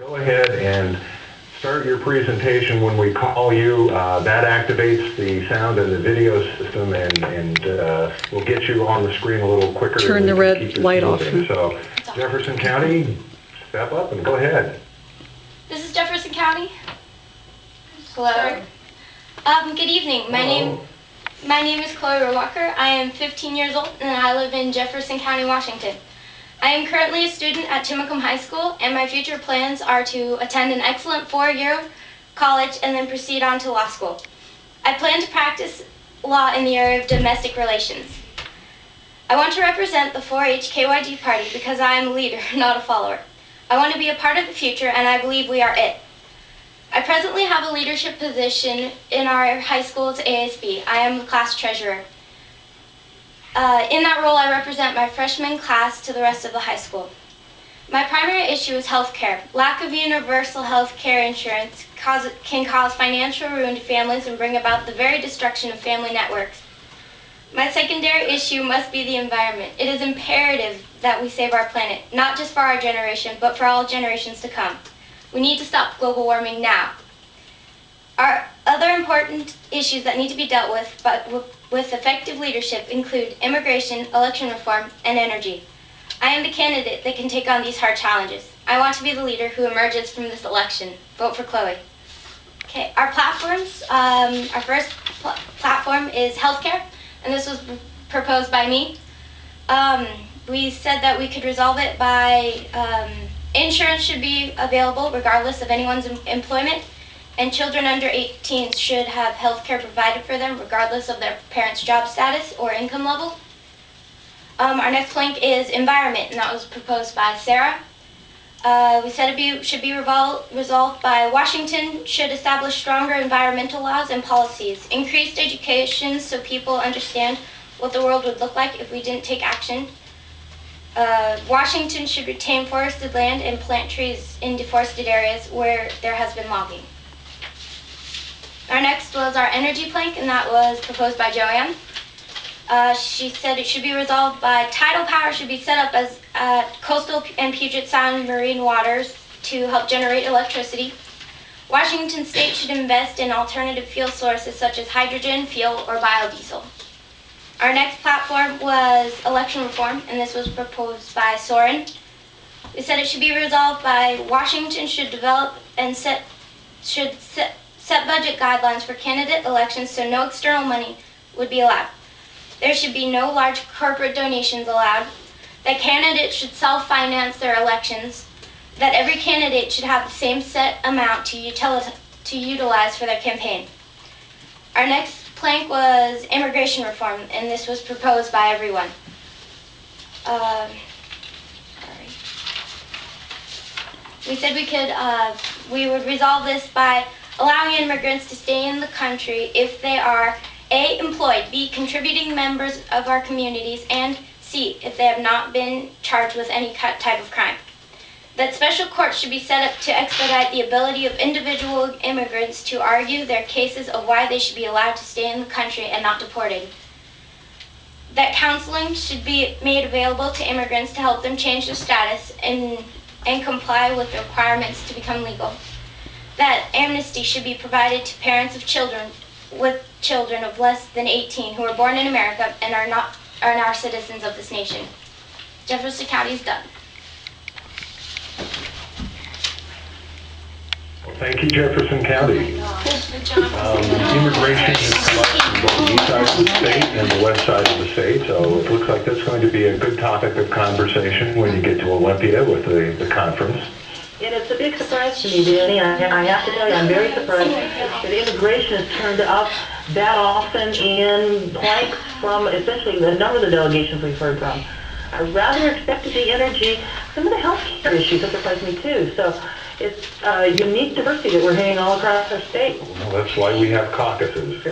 Go ahead and start your presentation when we call you. That activates the sound and the video system, and we'll get you on the screen a little quicker. Turn the red light off. So, Jefferson County, step up and go ahead. This is Jefferson County. Hello. Good evening. My name is Chloe Robocker. I am 15 years old and I live in Jefferson County, Washington. I am currently a student at Timacum High School, and my future plans are to attend an excellent 4-year college and then proceed on to law school. I plan to practice law in the area of domestic relations. I want to represent the 4-H KYD party because I am a leader, not a follower. I want to be a part of the future, and I believe we are it. I presently have a leadership position in our high school's ASB. I am the class treasurer. In that role, I represent my freshman class to the rest of the high school. My primary issue is health care. Lack of universal health care insurance can cause financial ruin to families and bring about the very destruction of family networks. My secondary issue must be the environment. It is imperative that we save our planet, not just for our generation, but for all generations to come. We need to stop global warming now. Our other important issues that need to be dealt with, but with effective leadership, include immigration, election reform, and energy. I am the candidate that can take on these hard challenges. I want to be the leader who emerges from this election. Vote for Chloe. Okay, our platforms. Our first platform is healthcare, and this was proposed by me. We said that we could resolve it by insurance should be available regardless of anyone's employment, and children under 18 should have health care provided for them regardless of their parents' job status or income level. Our next plank is environment, and that was proposed by Sarah. We said it should be resolved by Washington should establish stronger environmental laws and policies, increased education so people understand what the world would look like if we didn't take action. Washington should retain forested land and plant trees in deforested areas where there has been logging. Our next was our energy plank, and that was proposed by Joanne. She said it should be resolved by tidal power should be set up as coastal and Puget Sound marine waters to help generate electricity. Washington State should invest in alternative fuel sources such as hydrogen, fuel, or biodiesel. Our next platform was election reform, and this was proposed by Soren. We said it should be resolved by Washington should develop and set budget guidelines for candidate elections so no external money would be allowed. There should be no large corporate donations allowed. That candidates should self-finance their elections. That every candidate should have the same set amount to utilize for their campaign. Our next plank was immigration reform, and this was proposed by everyone. We said we would resolve this by allowing immigrants to stay in the country if they are A, employed, B, contributing members of our communities, and C, if they have not been charged with any type of crime. That special courts should be set up to expedite the ability of individual immigrants to argue their cases of why they should be allowed to stay in the country and not deported. That counseling should be made available to immigrants to help them change their status and comply with the requirements to become legal. That amnesty should be provided to parents of children of less than 18 who are born in America and are now citizens of this nation. Jefferson County is done. Well, thank you, Jefferson County. Immigration is from both the east side of the state and the west side of the state, so it looks like that's going to be a good topic of conversation when you get to Olympia with the conference. And it's a big surprise to me, Danny. I have to tell you, I'm very surprised that immigration has turned up that often in planks from essentially a number of the delegations we've heard from. I rather expected the energy, some of the health care issues have surprised me too. So it's a unique diversity that we're hearing all across our state. Well, that's why we have caucuses.